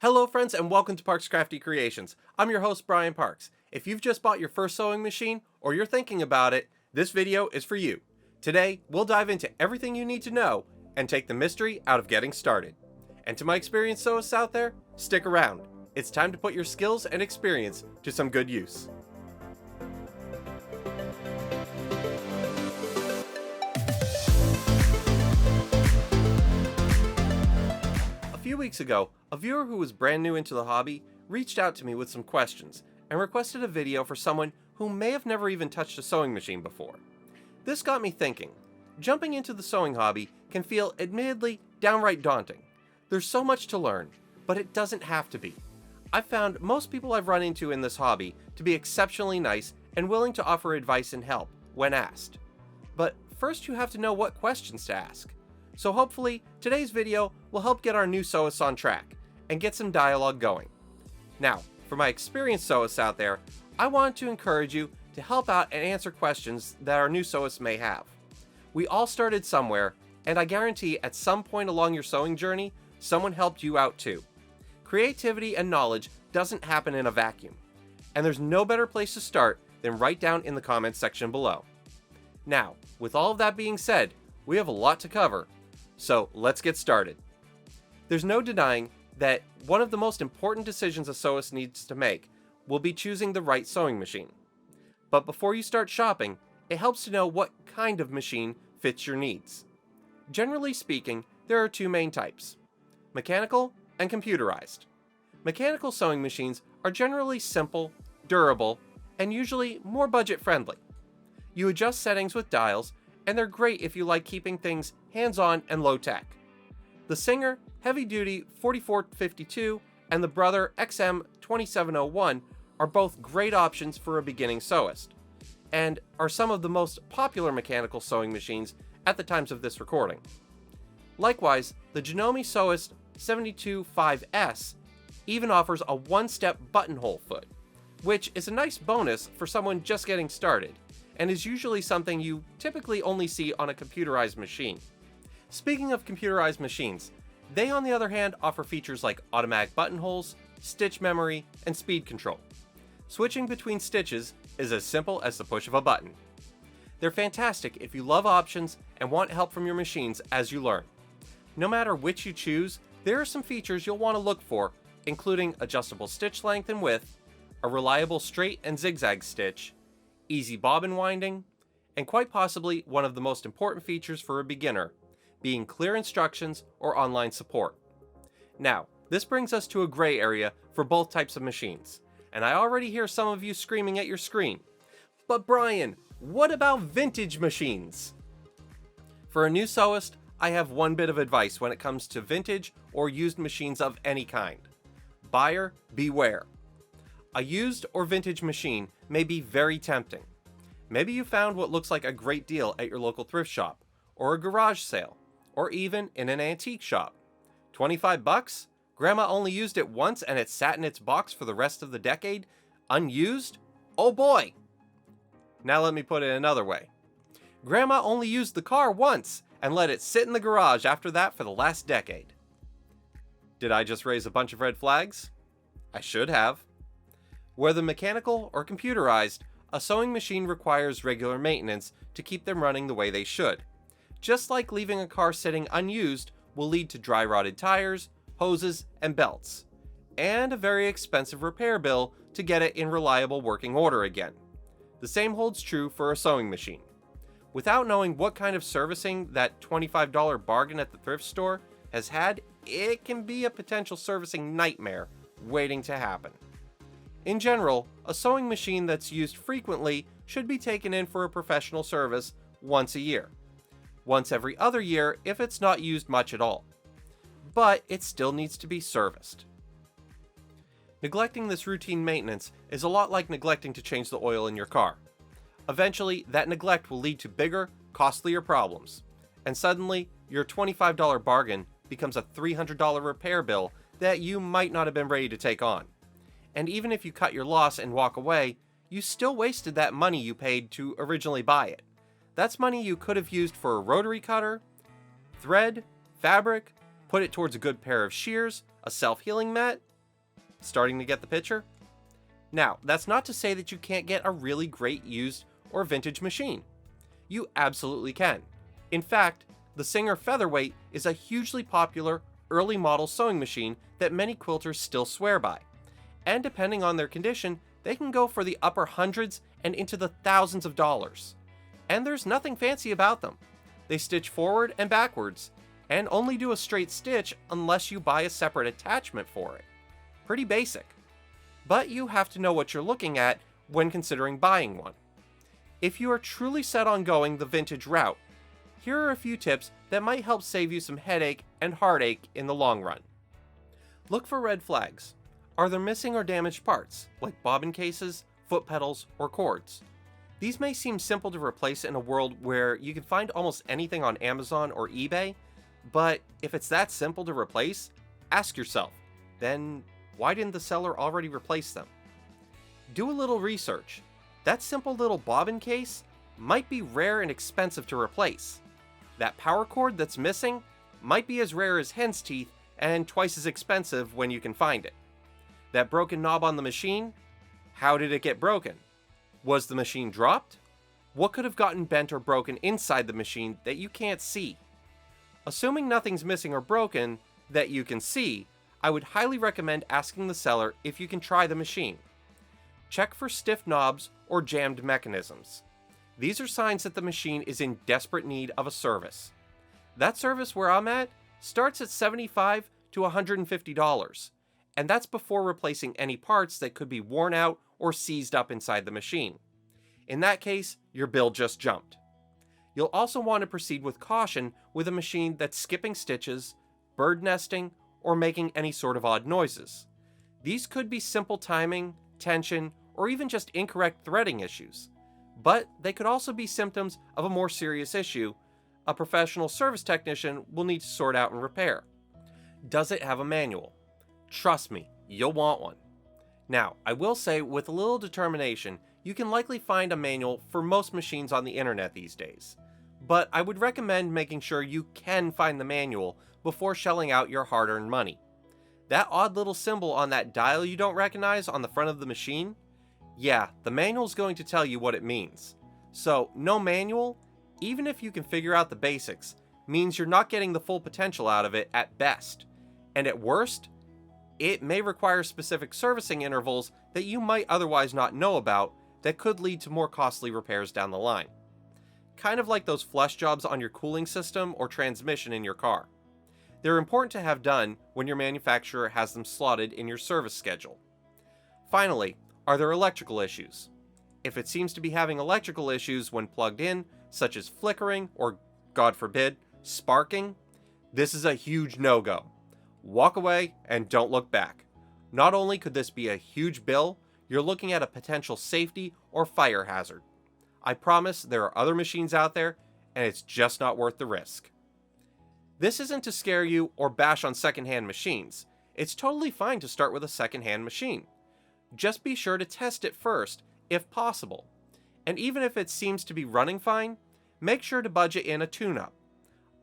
Hello friends and welcome to Parks Crafty Creations. I'm your host Brian Parks. If you've just bought your first sewing machine or you're thinking about it, this video is for you. Today, we'll dive into everything you need to know and take the mystery out of getting started. And to my experienced sewists out there, stick around. It's time to put your skills and experience to some good use. A few weeks ago, a viewer who was brand new into the hobby reached out to me with some questions and requested a video for someone who may have never even touched a sewing machine before. This got me thinking. Jumping into the sewing hobby can feel admittedly downright daunting. There's so much to learn, but it doesn't have to be. I've found most people I've run into in this hobby to be exceptionally nice and willing to offer advice and help when asked. But first you have to know what questions to ask. So hopefully, today's video will help get our new sewists on track and get some dialogue going. Now, for my experienced sewists out there, I want to encourage you to help out and answer questions that our new sewists may have. We all started somewhere, and I guarantee at some point along your sewing journey, someone helped you out too. Creativity and knowledge doesn't happen in a vacuum, and there's no better place to start than right down in the comments section below. Now, with all of that being said, we have a lot to cover, so let's get started. There's no denying that one of the most important decisions a sewist needs to make will be choosing the right sewing machine. But before you start shopping, it helps to know what kind of machine fits your needs. Generally speaking, there are two main types: mechanical and computerized. Mechanical sewing machines are generally simple, durable, and usually more budget-friendly. You adjust settings with dials, and they're great if you like keeping things hands-on and low-tech. The Singer Heavy-Duty 4452 and the Brother XM 2701 are both great options for a beginning sewist, and are some of the most popular mechanical sewing machines at the times of this recording. Likewise, the Janome Sewist 725S even offers a one-step buttonhole foot, which is a nice bonus for someone just getting started, and is usually something you typically only see on a computerized machine. Speaking of computerized machines, they on the other hand offer features like automatic buttonholes, stitch memory, and speed control. Switching between stitches is as simple as the push of a button. They're fantastic if you love options and want help from your machines as you learn. No matter which you choose, there are some features you'll want to look for, including adjustable stitch length and width, a reliable straight and zigzag stitch, easy bobbin winding, and quite possibly one of the most important features for a beginner, being clear instructions or online support. Now, this brings us to a gray area for both types of machines, and I already hear some of you screaming at your screen. But Brian, what about vintage machines? For a new sewist, I have one bit of advice when it comes to vintage or used machines of any kind. Buyer beware. A used or vintage machine may be very tempting. Maybe you found what looks like a great deal at your local thrift shop, or a garage sale, or even in an antique shop. 25 bucks? Grandma only used it once and it sat in its box for the rest of the decade? Unused? Oh boy! Now let me put it another way. Grandma only used the car once and let it sit in the garage after that for the last decade. Did I just raise a bunch of red flags? I should have. Whether mechanical or computerized, a sewing machine requires regular maintenance to keep them running the way they should. Just like leaving a car sitting unused will lead to dry rotted tires, hoses, and belts, and a very expensive repair bill to get it in reliable working order again. The same holds true for a sewing machine. Without knowing what kind of servicing that $25 bargain at the thrift store has had, it can be a potential servicing nightmare waiting to happen. In general, a sewing machine that's used frequently should be taken in for a professional service once a year. Once every other year if it's not used much at all. But it still needs to be serviced. Neglecting this routine maintenance is a lot like neglecting to change the oil in your car. Eventually, that neglect will lead to bigger, costlier problems, and suddenly your $25 bargain becomes a $300 repair bill that you might not have been ready to take on. And even if you cut your loss and walk away, you still wasted that money you paid to originally buy it. That's money you could have used for a rotary cutter, thread, fabric, put it towards a good pair of shears, a self-healing mat, Starting to get the picture? Now, that's not to say that you can't get a really great used or vintage machine. You absolutely can. In fact, the Singer Featherweight is a hugely popular early model sewing machine that many quilters still swear by. And depending on their condition, they can go for the upper hundreds and into the thousands of dollars. And there's nothing fancy about them. They stitch forward and backwards, and only do a straight stitch unless you buy a separate attachment for it. Pretty basic. But you have to know what you're looking at when considering buying one. If you are truly set on going the vintage route, here are a few tips that might help save you some headache and heartache in the long run. Look for red flags. Are there missing or damaged parts, like bobbin cases, foot pedals, or cords? These may seem simple to replace in a world where you can find almost anything on Amazon or eBay, but if it's that simple to replace, ask yourself, then why didn't the seller already replace them? Do a little research. That simple little bobbin case might be rare and expensive to replace. That power cord that's missing might be as rare as hen's teeth and twice as expensive when you can find it. That broken knob on the machine? How did it get broken? Was the machine dropped? What could have gotten bent or broken inside the machine that you can't see? Assuming nothing's missing or broken that you can see, I would highly recommend asking the seller if you can try the machine. Check for stiff knobs or jammed mechanisms. These are signs that the machine is in desperate need of a service. That service where I'm at starts at $75 to $150, and that's before replacing any parts that could be worn out or seized up inside the machine. In that case, your bill just jumped. You'll also want to proceed with caution with a machine that's skipping stitches, bird nesting, or making any sort of odd noises. These could be simple timing, tension, or even just incorrect threading issues. But they could also be symptoms of a more serious issue a professional service technician will need to sort out and repair. Does it have a manual? Trust me, you'll want one. Now, I will say with a little determination, you can likely find a manual for most machines on the internet these days. But I would recommend making sure you can find the manual before shelling out your hard-earned money. That odd little symbol on that dial you don't recognize on the front of the machine? Yeah, the manual's going to tell you what it means. So, no manual, even if you can figure out the basics, means you're not getting the full potential out of it at best. And at worst, it may require specific servicing intervals that you might otherwise not know about that could lead to more costly repairs down the line. Kind of like those flush jobs on your cooling system or transmission in your car. They're important to have done when your manufacturer has them slotted in your service schedule. Finally, are there electrical issues? If it seems to be having electrical issues when plugged in, such as flickering or, God forbid, sparking, this is a huge no-go. Walk away and don't look back. Not only could this be a huge bill, you're looking at a potential safety or fire hazard. I promise there are other machines out there, and it's just not worth the risk. This isn't to scare you or bash on secondhand machines. It's totally fine to start with a secondhand machine. Just be sure to test it first, if possible. And even if it seems to be running fine, make sure to budget in a tune-up.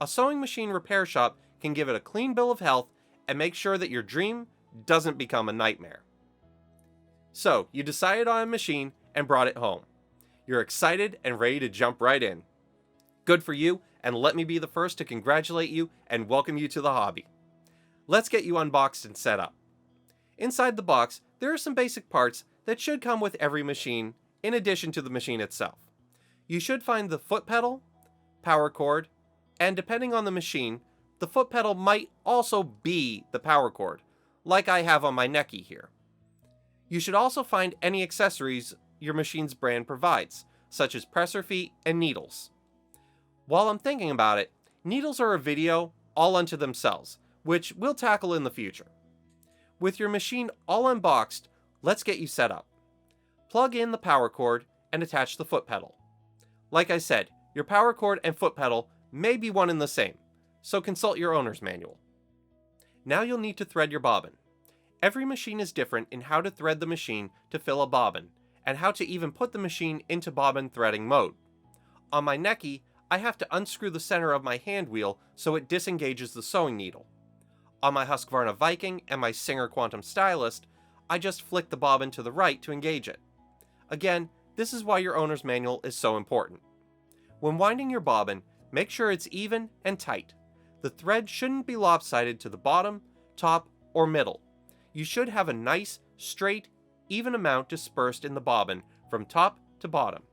A sewing machine repair shop can give it a clean bill of health and make sure that your dream doesn't become a nightmare. So, you decided on a machine and brought it home. You're excited and ready to jump right in. Good for you, and let me be the first to congratulate you and welcome you to the hobby. Let's get you unboxed and set up. Inside the box, there are some basic parts that should come with every machine, in addition to the machine itself. You should find the foot pedal, power cord, and depending on the machine, the foot pedal might also be the power cord, like I have on my Necky here. You should also find any accessories your machine's brand provides, such as presser feet and needles. While I'm thinking about it, needles are a video all unto themselves, which we'll tackle in the future. With your machine all unboxed, let's get you set up. Plug in the power cord and attach the foot pedal. Like I said, your power cord and foot pedal may be one and the same, so consult your owner's manual. Now you'll need to thread your bobbin. Every machine is different in how to thread the machine to fill a bobbin, and how to even put the machine into bobbin threading mode. On my Necky, I have to unscrew the center of my hand wheel so it disengages the sewing needle. On my Husqvarna Viking and my Singer Quantum Stylist, I just flick the bobbin to the right to engage it. Again, this is why your owner's manual is so important. When winding your bobbin, make sure it's even and tight. The thread shouldn't be lopsided to the bottom, top, or middle. You should have a nice, straight, even amount dispersed in the bobbin from top to bottom.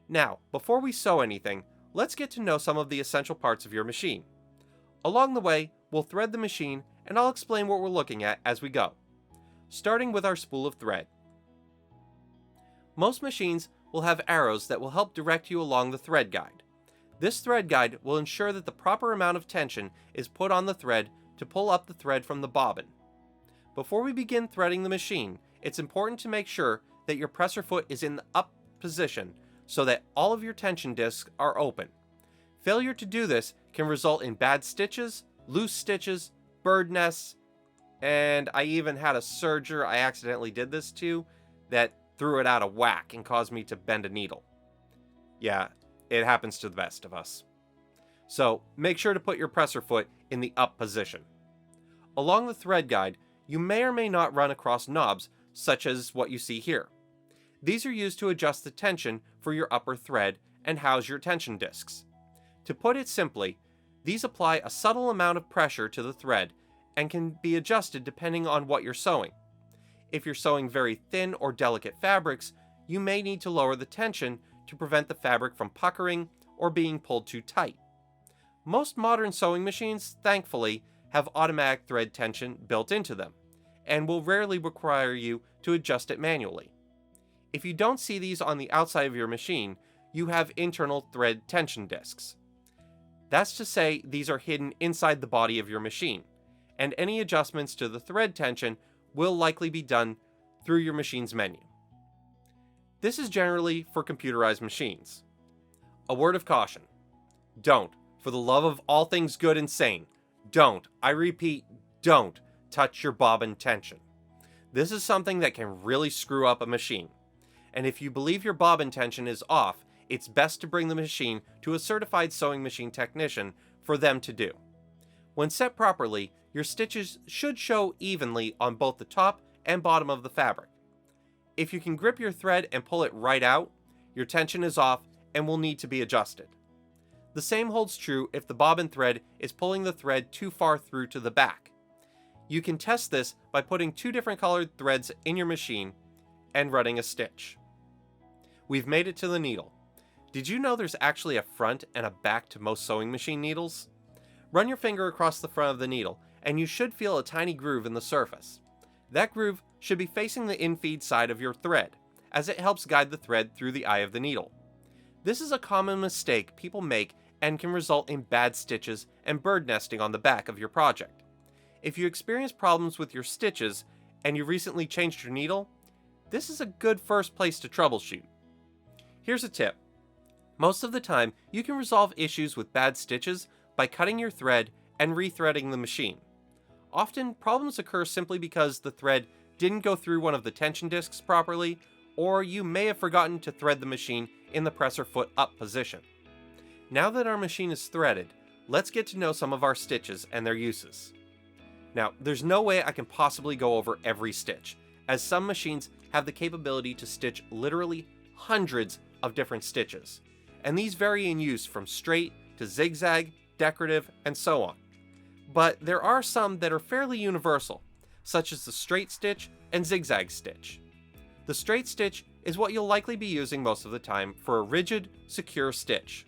Now, before we sew anything, let's get to know some of the essential parts of your machine. Along the way, we'll thread the machine and I'll explain what we're looking at as we go. Starting with our spool of thread. Most machines will have arrows that will help direct you along the thread guide. This thread guide will ensure that the proper amount of tension is put on the thread to pull up the thread from the bobbin. Before we begin threading the machine, it's important to make sure that your presser foot is in the up position so that all of your tension discs are open. Failure to do this can result in bad stitches, loose stitches, bird nests, and I even had a serger I accidentally did this to that threw it out of whack and caused me to bend a needle. Yeah, it happens to the best of us. So make sure to put your presser foot in the up position. Along the thread guide, you may or may not run across knobs such as what you see here. These are used to adjust the tension for your upper thread and house your tension discs. To put it simply, these apply a subtle amount of pressure to the thread and can be adjusted depending on what you're sewing. If you're sewing very thin or delicate fabrics, you may need to lower the tension to prevent the fabric from puckering or being pulled too tight. Most modern sewing machines, thankfully, have automatic thread tension built into them, and will rarely require you to adjust it manually. If you don't see these on the outside of your machine, you have internal thread tension discs. That's to say, these are hidden inside the body of your machine, and any adjustments to the thread tension will likely be done through your machine's menu. This is generally for computerized machines. A word of caution. Don't, for the love of all things good and sane, don't, I repeat, don't touch your bobbin tension. This is something that can really screw up a machine. And if you believe your bobbin tension is off, it's best to bring the machine to a certified sewing machine technician for them to do. When set properly, your stitches should show evenly on both the top and bottom of the fabric. If you can grip your thread and pull it right out, your tension is off and will need to be adjusted. The same holds true if the bobbin thread is pulling the thread too far through to the back. You can test this by putting two different colored threads in your machine and running a stitch. We've made it to the needle. Did you know there's actually a front and a back to most sewing machine needles? Run your finger across the front of the needle and you should feel a tiny groove in the surface. That groove should be facing the infeed side of your thread, as it helps guide the thread through the eye of the needle. This is a common mistake people make and can result in bad stitches and bird nesting on the back of your project. If you experience problems with your stitches and you recently changed your needle, this is a good first place to troubleshoot. Here's a tip. Most of the time, you can resolve issues with bad stitches by cutting your thread and rethreading the machine. Often, problems occur simply because the thread didn't go through one of the tension discs properly, or you may have forgotten to thread the machine in the presser foot up position. Now that our machine is threaded, let's get to know some of our stitches and their uses. Now, there's no way I can possibly go over every stitch, as some machines have the capability to stitch literally hundreds of different stitches, and these vary in use from straight to zigzag, decorative, and so on. But there are some that are fairly universal, such as the straight stitch and zigzag stitch. The straight stitch is what you'll likely be using most of the time for a rigid, secure stitch.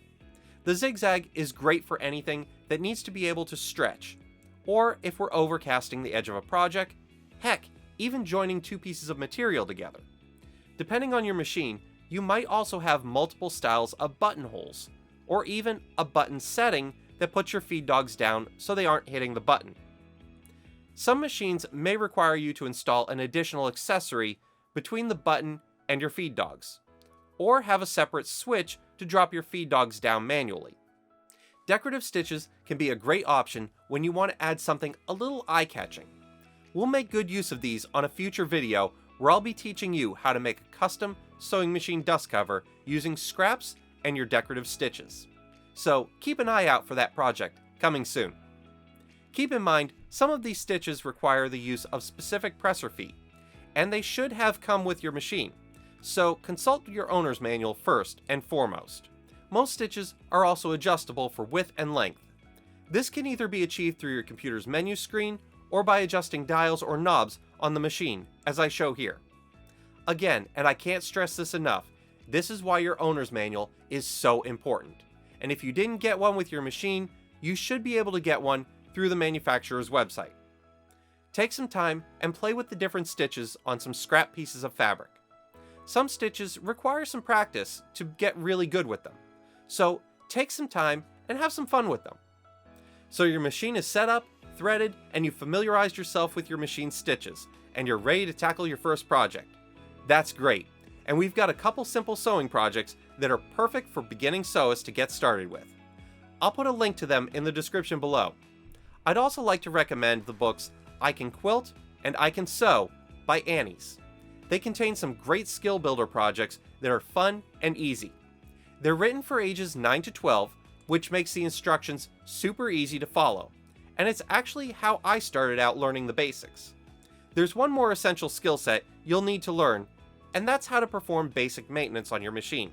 The zigzag is great for anything that needs to be able to stretch, or if we're overcasting the edge of a project, heck, even joining two pieces of material together. Depending on your machine, you might also have multiple styles of buttonholes, or even a button setting that puts your feed dogs down so they aren't hitting the button. Some machines may require you to install an additional accessory between the button and your feed dogs, or have a separate switch to drop your feed dogs down manually. Decorative stitches can be a great option when you want to add something a little eye-catching. We'll make good use of these on a future video where I'll be teaching you how to make a custom sewing machine dust cover using scraps and your decorative stitches. So keep an eye out for that project, coming soon. Keep in mind, some of these stitches require the use of specific presser feet, and they should have come with your machine. So consult your owner's manual first and foremost. Most stitches are also adjustable for width and length. This can either be achieved through your computer's menu screen or by adjusting dials or knobs on the machine, as I show here. Again, and I can't stress this enough, this is why your owner's manual is so important. And if you didn't get one with your machine, you should be able to get one through the manufacturer's website. Take some time and play with the different stitches on some scrap pieces of fabric. Some stitches require some practice to get really good with them, so take some time and have some fun with them. So your machine is set up, threaded, and you've familiarized yourself with your machine's stitches, and you're ready to tackle your first project. That's great, and we've got a couple simple sewing projects that are perfect for beginning sewists to get started with. I'll put a link to them in the description below. I'd also like to recommend the books I Can Quilt and I Can Sew by Annie's. They contain some great skill builder projects that are fun and easy. They're written for ages 9 to 12, which makes the instructions super easy to follow, and it's actually how I started out learning the basics. There's one more essential skill set you'll need to learn, and that's how to perform basic maintenance on your machine.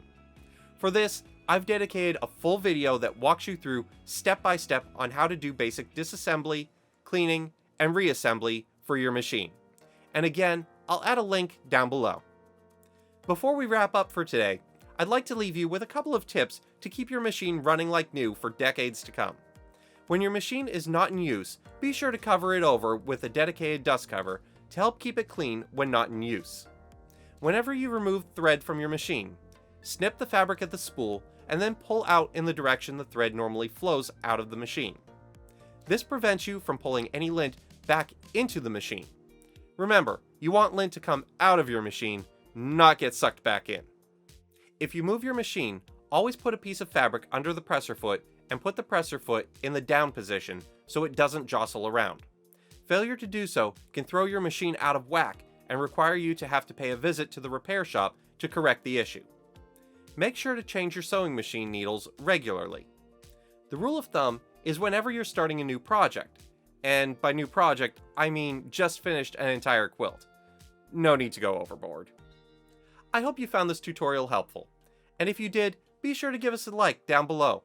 For this, I've dedicated a full video that walks you through step by step on how to do basic disassembly, cleaning, and reassembly for your machine. And again, I'll add a link down below. Before we wrap up for today, I'd like to leave you with a couple of tips to keep your machine running like new for decades to come. When your machine is not in use, be sure to cover it over with a dedicated dust cover to help keep it clean when not in use. Whenever you remove thread from your machine, snip the fabric at the spool and then pull out in the direction the thread normally flows out of the machine. This prevents you from pulling any lint back into the machine. Remember, you want lint to come out of your machine, not get sucked back in. If you move your machine, always put a piece of fabric under the presser foot and put the presser foot in the down position so it doesn't jostle around. Failure to do so can throw your machine out of whack and require you to have to pay a visit to the repair shop to correct the issue. Make sure to change your sewing machine needles regularly. The rule of thumb is whenever you're starting a new project, and by new project, I mean just finished an entire quilt. No need to go overboard. I hope you found this tutorial helpful, and if you did, be sure to give us a like down below.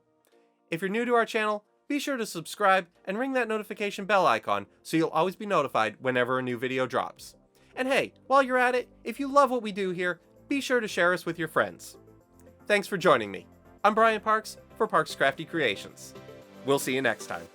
If you're new to our channel, be sure to subscribe and ring that notification bell icon so you'll always be notified whenever a new video drops. And hey, while you're at it, if you love what we do here, be sure to share us with your friends. Thanks for joining me. I'm Brian Parks for Parks Crafty Creations. We'll see you next time.